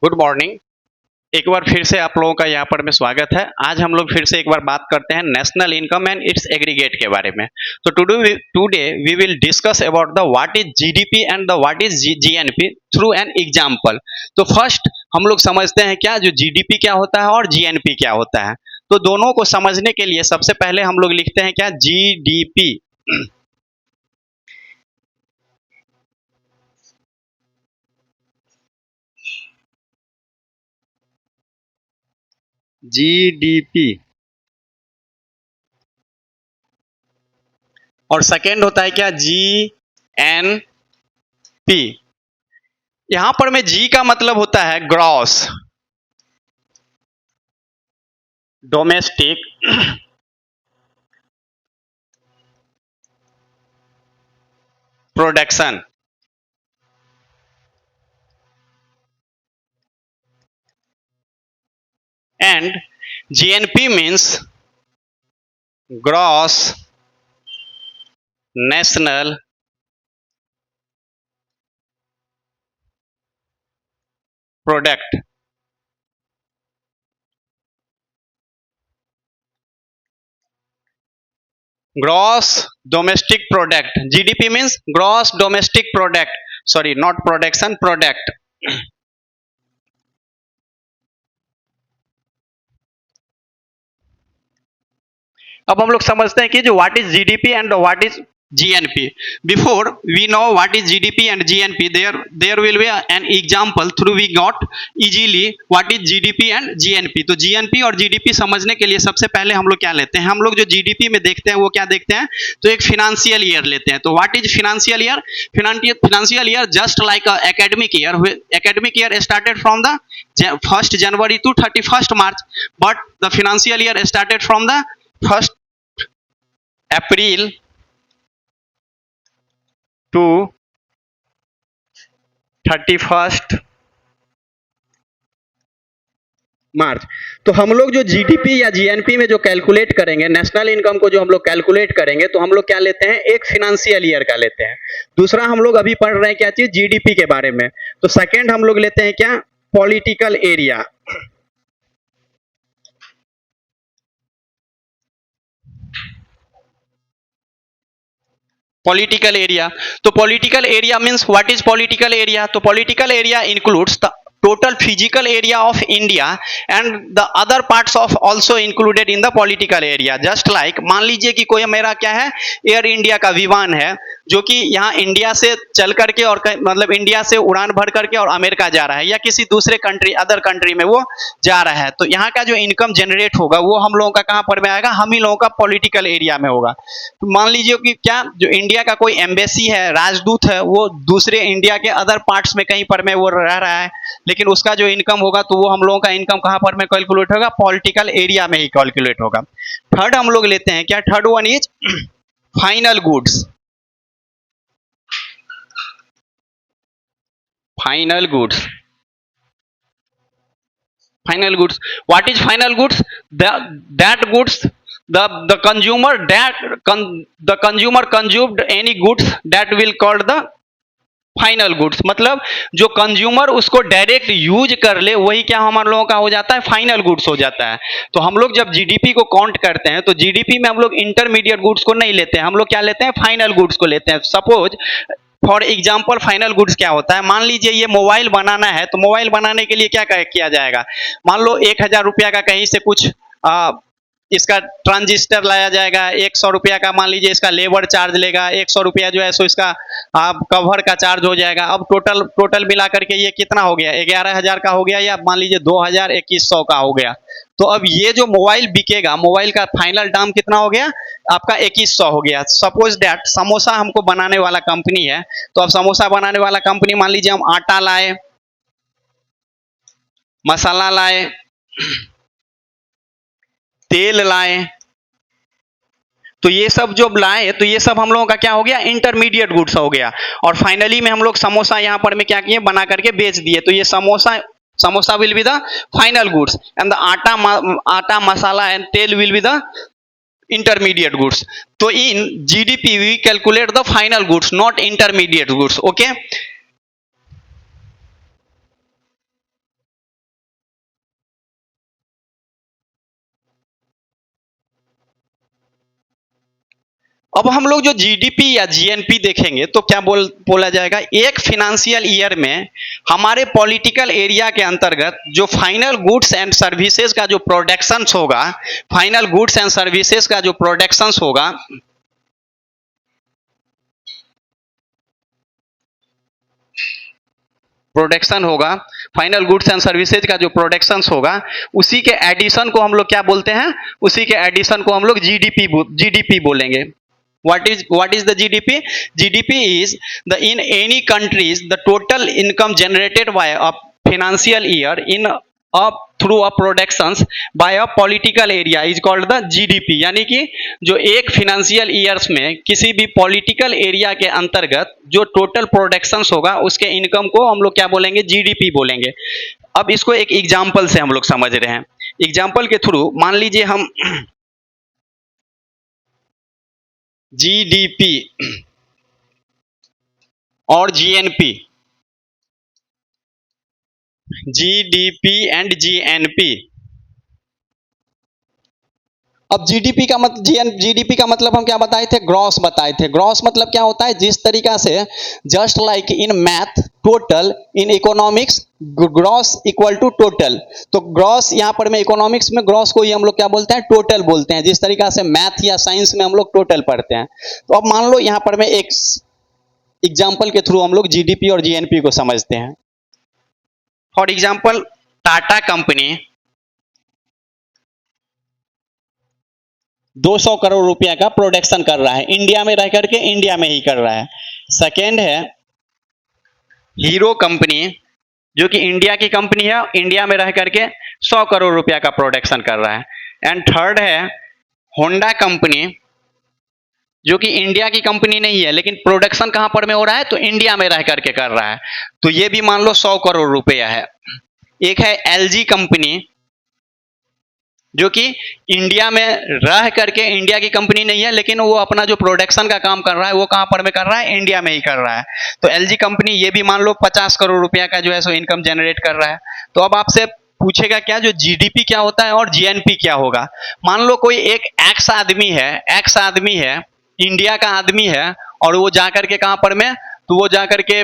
Good morning. एक बार फिर से आप लोगों का यहाँ पर में स्वागत है। आज हम लोग फिर से एक बार बात करते हैं national income and its aggregate के बारे में। तो today we will discuss about the what is GDP and the what is GNP through an example. तो फर्स्ट हम लोग समझते हैं क्या जो जीडीपी क्या होता है और जीएनपी क्या होता है। तो दोनों को समझने के लिए सबसे पहले हम लोग लिखते हैं क्या जीडीपी। जीडीपी और सेकेंड होता है क्या जी एन पी। यहां पर में जी का मतलब होता है gross domestic production and GNP means gross national product. Gross domestic product, GDP means gross domestic product, sorry not production, product. अब हम लोग समझते हैं कि जो what is GDP and what is GNP. Before we know what is GDP and GNP, there will be an example through we got easily what is GDP and GNP. तो GNP और GDP समझने के लिए सबसे पहले हम लोग क्या लेते हैं, हम लोग जो जीडीपी में देखते हैं वो क्या देखते हैं, तो एक फिनेंशियल ईयर लेते हैं। तो what is financial year? Financial year just like academic year. Academic year started from the 1st January to 31st March, but the financial year started from the 1st April to 31st मार्च। तो हम लोग जो GDP या GNP में जो calculate करेंगे, national income को जो हम लोग कैलकुलेट करेंगे, तो हम लोग क्या लेते हैं, एक फिनेंशियल ईयर का लेते हैं। दूसरा हम लोग अभी पढ़ रहे हैं क्या चीज, जीडीपी के बारे में। तो सेकंड हम लोग लेते हैं क्या, पॉलिटिकल एरिया। पॉलिटिकल एरिया, तो political area means what is political area? तो political area includes the total physical area of India and the other parts of also included in the political area। just like मान लीजिए कि कोई मेरा क्या है, air India का विमान है जो कि यहाँ इंडिया से चल करके और मतलब इंडिया से उड़ान भर करके और अमेरिका जा रहा है या किसी दूसरे कंट्री अदर कंट्री में वो जा रहा है। तो यहाँ का जो इनकम जनरेट होगा वो हम लोगों का कहाँ पर में आएगा, हम ही लोगों का पॉलिटिकल एरिया में होगा। तो मान लीजिए कि क्या जो इंडिया का कोई एम्बेसी है, राजदूत है, वो दूसरे इंडिया के अदर पार्ट्स में कहीं पर में वो रह रहा है, लेकिन उसका जो इनकम होगा तो वो हम लोगों का इनकम कहां पर में कैलकुलेट होगा, पॉलिटिकल एरिया में ही कैलकुलेट होगा। थर्ड हम लोग लेते हैं क्या, third one is final goods. Final goods, final goods, what is final goods? That goods the consumer that the consumer consumed any goods that will called the final goods. मतलब जो consumer उसको direct use कर ले वही क्या हमारे लोगों का हो जाता है, फाइनल गुड्स हो जाता है। तो हम लोग जब जीडीपी को काउंट करते हैं तो जीडीपी में हम लोग इंटरमीडिएट गुड्स को नहीं लेते हैं, हम लोग क्या लेते हैं, फाइनल गुड्स को लेते हैं। Suppose for example final goods क्या होता है, मान लीजिए ये मोबाइल बनाना है, तो मोबाइल बनाने के लिए क्या किया जाएगा, मान लो 1000 रुपया का कहीं से कुछ इसका ट्रांजिस्टर लाया जाएगा, 100 रुपया का मान लीजिए इसका लेबर चार्ज लेगा, 100 रुपया जो है सो इसका कवर का चार्ज हो जाएगा। अब टोटल मिला करके ये कितना हो गया, 11,000 का हो गया, या मान लीजिए 2,000-2100 का हो गया। तो अब ये जो मोबाइल बिकेगा, मोबाइल का फाइनल दाम कितना हो गया आपका, 2100 हो गया। सपोज दैट समोसा हमको बनाने वाला कंपनी है, तो अब समोसा बनाने वाला कंपनी मान लीजिए हम आटा लाए, मसाला लाए, तेल लाए, तो ये सब जो लाए तो ये सब हम लोगों का क्या हो गया, इंटरमीडिएट गुड्स हो गया। और फाइनली में हम लोग समोसा यहाँ पर में क्या किए, बना करके बेच दिए, तो ये samosa will be the final goods and the आटा मसाला एंड तेल will be the intermediate goods। तो in GDP we calculate the final goods, not intermediate goods। okay, अब हम लोग जो जीडीपी या जीएनपी देखेंगे तो क्या बोला जाएगा, एक फिनेंशियल ईयर में हमारे पॉलिटिकल एरिया के अंतर्गत जो फाइनल गुड्स एंड सर्विसेज का जो प्रोडक्शंस होगा, फाइनल गुड्स एंड सर्विसेज का जो प्रोडक्शंस होगा, प्रोडक्शन होगा, फाइनल गुड्स एंड सर्विसेज का जो प्रोडक्शन होगा, उसी के एडिशन को हम लोग क्या बोलते हैं, उसी के एडिशन को हम लोग जीडीपी बोलेंगे। What is the GDP? GDP is the in any countries the total income generated by a financial year in up through a productions by a political area is called the GDP। यानी कि जो एक financial years में किसी भी political area के अंतर्गत जो टोटल प्रोडक्शंस होगा उसके इनकम को हम लोग क्या बोलेंगे, जीडीपी बोलेंगे। अब इसको एक एग्जांपल से हम लोग समझ रहे हैं। एग्जांपल के थ्रू मान लीजिए हम जीडीपी और जीएनपी, जीडीपी एंड जीएनपी। अब जीडीपी का जीडीपी का मतलब हम क्या बताए थे, ग्रॉस बताए थे। ग्रॉस मतलब क्या होता है, जिस तरीका से just like in math total, in economics gross equal to total. तो ग्रॉस यहाँ पर में इकोनॉमिक्स में ग्रॉस को ही हम लोग क्या बोलते हैं, टोटल बोलते हैं। जिस तरीका से मैथ या साइंस में हम लोग टोटल पढ़ते हैं। तो अब मान लो यहाँ पर में एक एग्जाम्पल के थ्रू हम लोग जीडीपी और जीएनपी को समझते हैं। For example, Tata company 200 crore रुपया का प्रोडक्शन कर रहा है, इंडिया में रह करके इंडिया में ही कर रहा है। सेकेंड है हीरो कंपनी, जो कि इंडिया की कंपनी है, इंडिया में रह करके 100 करोड़ रुपया का प्रोडक्शन कर रहा है। एंड थर्ड है होंडा कंपनी, जो कि इंडिया की कंपनी नहीं है लेकिन प्रोडक्शन कहां पर में हो रहा है, तो इंडिया में रह करके कर रहा है। तो ये भी मान लो 100 करोड़ रुपया है। एक है एलजी कंपनी, जो कि इंडिया में रह करके इंडिया की कंपनी नहीं है लेकिन वो अपना जो प्रोडक्शन का काम कर रहा है वो कहां पर में कर रहा है, इंडिया में ही कर रहा है। तो एलजी कंपनी ये भी मान लो 50 करोड़ रुपया का जो है सो इनकम जनरेट कर रहा है। तो अब आपसे पूछेगा क्या, जो जीडीपी क्या होता है और जीएनपी क्या होगा। मान लो कोई एक एक्स आदमी है, इंडिया का आदमी है, और वो जाकर के कहां पर में, तो वो जाकर के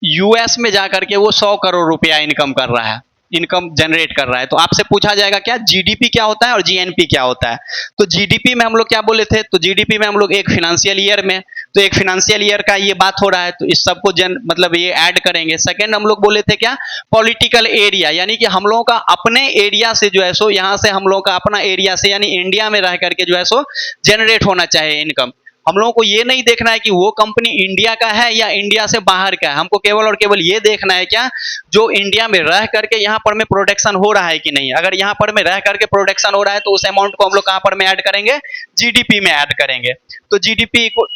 यूएस में जाकर के वो 100 करोड़ रुपया इनकम कर रहा है, इनकम जनरेट कर रहा है। तो आपसे पूछा जाएगा क्या, जीडीपी क्या होता है और जीएनपी क्या होता है। तो जीडीपी में हम लोग क्या बोले थे, तो जीडीपी में हम लोग एक फिनेंशियल ईयर में, तो एक फिनेंशियल ईयर का ये बात हो रहा है तो इस सबको मतलब ये ऐड करेंगे। सेकंड हम लोग बोले थे क्या, पॉलिटिकल एरिया, यानी कि हम लोगों का अपने एरिया से जो है सो, यहाँ से हम लोगों का अपना एरिया से यानी इंडिया में रह करके जो है सो जनरेट होना चाहिए इनकम। हम लोगों को ये नहीं देखना है कि वो कंपनी इंडिया का है या इंडिया से बाहर का है, हमको केवल और केवल ये देखना है क्या, जो इंडिया में रह करके यहाँ पर में प्रोडक्शन हो रहा है कि नहीं। अगर यहाँ पर में रह करके प्रोडक्शन हो रहा है तो उस अमाउंट को हम लोग कहाँ पर में ऐड करेंगे, जीडीपी में ऐड करेंगे। तो जीडीपी को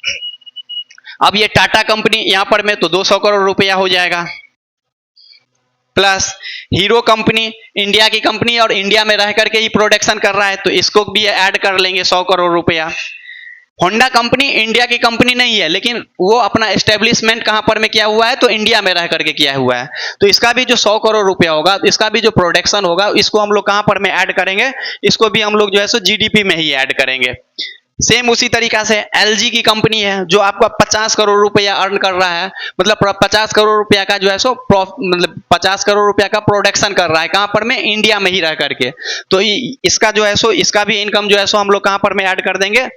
अब ये टाटा कंपनी यहाँ पर में तो 200 करोड़ रुपया हो जाएगा, प्लस हीरो कंपनी इंडिया की कंपनी और इंडिया में रह करके ही प्रोडक्शन कर रहा है तो इसको भी ऐड कर लेंगे 100 करोड़ रुपया। होंडा कंपनी इंडिया की कंपनी नहीं है लेकिन वो अपना एस्टेब्लिशमेंट कहां पर में किया हुआ है, तो इंडिया में रह करके किया हुआ है। तो इसका भी जो 100 करोड़ रुपया होगा, इसका भी जो प्रोडक्शन होगा, इसको हम लोग कहां पर में ऐड करेंगे, इसको भी हम लोग जो है सो जीडीपी में ही ऐड करेंगे। सेम उसी तरीका से एलजी की कंपनी है जो आपका 50 करोड़ रुपया अर्न कर रहा है, मतलब 50 करोड़ रुपया का जो है सो मतलब 50 करोड़ रुपया का प्रोडक्शन कर रहा है, कहां पर में, इंडिया में ही रह करके। तो इसका जो है सो, इसका भी इनकम जो है सो हम लोग कहां पर में ऐड कर देंगे,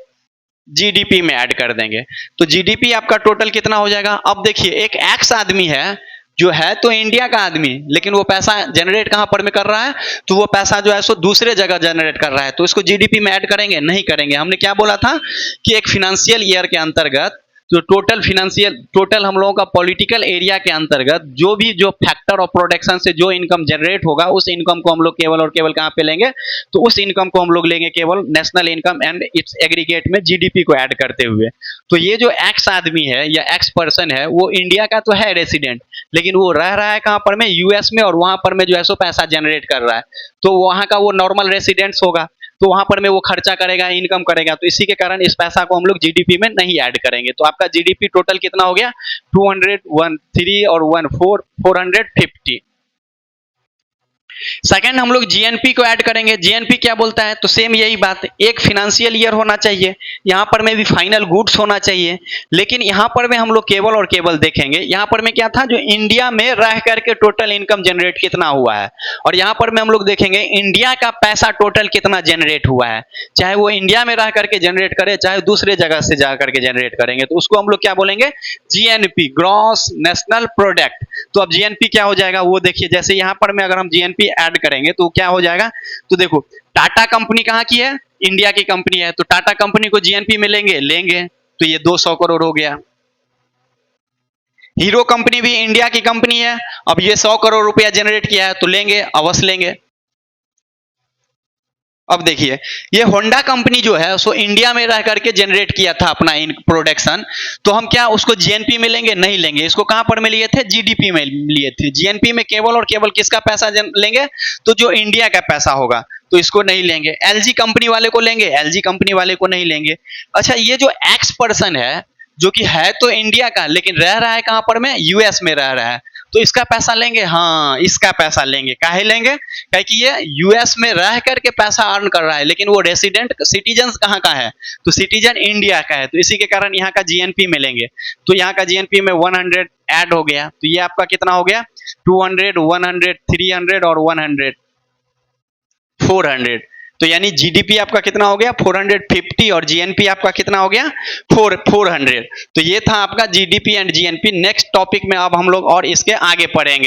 जीडीपी में ऐड कर देंगे। तो जीडीपी आपका टोटल कितना हो जाएगा। अब देखिए एक एक्स आदमी है जो है तो इंडिया का आदमी, लेकिन वो पैसा जनरेट कहां पर में कर रहा है, तो वो पैसा जो है सो दूसरे जगह जनरेट कर रहा है, तो इसको जीडीपी में ऐड करेंगे, नहीं करेंगे। हमने क्या बोला था कि एक फिनेंशियल ईयर के अंतर्गत जो टोटल हम लोगों का पॉलिटिकल एरिया के अंतर्गत जो फैक्टर ऑफ प्रोडक्शन से जो इनकम जनरेट होगा, उस इनकम को हम लोग केवल और केवल कहां पे लेंगे, तो उस इनकम को हम लोग लेंगे केवल national income and its aggregate में जीडीपी को ऐड करते हुए। तो ये जो एक्स आदमी है या एक्स पर्सन है वो इंडिया का तो है रेसिडेंट, लेकिन वो रह रहा है कहां पर में, यूएस में, और वहां पर में जो है सो पैसा जनरेट कर रहा है, तो वहां का वो नॉर्मल रेसिडेंट्स होगा, तो वहां पर में वो खर्चा करेगा, इनकम करेगा, तो इसी के कारण इस पैसा को हम लोग जीडीपी में नहीं ऐड करेंगे। तो आपका जीडीपी टोटल कितना हो गया, 213 और 14 450। सेकंड हम लोग जीएनपी को ऐड करेंगे। जीएनपी क्या बोलता है, तो सेम यही बात, एक फिनेंशियल ईयर होना चाहिए, यहाँ पर में भी फाइनल गुड्स होना चाहिए। लेकिन यहाँ पर में हम लोग केवल और केवल देखेंगे, यहाँ पर में क्या था, जो इंडिया में रह करके टोटल इनकम जनरेट कितना हुआ है, और यहाँ पर में हम लोग देखेंगे इंडिया का पैसा टोटल कितना जनरेट हुआ है, चाहे वो इंडिया में रह करके जनरेट करे, चाहे दूसरे जगह से जा करके जनरेट करेंगे, तो उसको हम लोग क्या बोलेंगे, जीएनपी, ग्रॉस नेशनल प्रोडक्ट। तो अब जीएनपी क्या हो जाएगा वो देखिए, जैसे यहाँ पर में अगर हम जीएनपी ऐड करेंगे तो क्या हो जाएगा, तो देखो टाटा कंपनी कहाँ की है, इंडिया की कंपनी है, तो टाटा कंपनी को जीएनपी में लेंगे तो ये 200 करोड़ हो गया। हीरो कंपनी भी इंडिया की कंपनी है, अब ये 100 करोड़ रुपया जनरेट किया है तो लेंगे, अवश्य लेंगे। अब देखिए ये होंडा कंपनी जो है सो इंडिया में रह करके जनरेट किया था अपना इन प्रोडक्शन, तो हम क्या उसको जीएनपी में लेंगे, नहीं लेंगे। इसको कहां पर में लिए थे, जीडीपी में लिए थे। जीएनपी में केवल और केवल किसका पैसा लेंगे, तो जो इंडिया का पैसा होगा, तो इसको नहीं लेंगे। एलजी कंपनी वाले को लेंगे, एलजी कंपनी वाले को नहीं लेंगे। अच्छा ये जो एक्स पर्सन है, जो कि है तो इंडिया का लेकिन रह रहा है कहां पर में, यूएस में रह रहा है, तो इसका पैसा लेंगे, हाँ इसका पैसा लेंगे। काहे लेंगे, क्या कि ये यूएस में रह करके पैसा अर्न कर रहा है, लेकिन वो रेसिडेंट सिटीजन कहाँ का है, तो सिटीजन इंडिया का है, तो इसी के कारण यहाँ का जीएनपी में लेंगे। तो यहाँ का जीएनपी में 100 ऐड हो गया, तो ये आपका कितना हो गया, 200, 100, 300 और 100, 400। तो यानी जीडीपी आपका कितना हो गया, 450, और जीएनपी आपका कितना हो गया, 400। तो ये था आपका GDP and GNP. Next topic में अब हम लोग और इसके आगे पढ़ेंगे।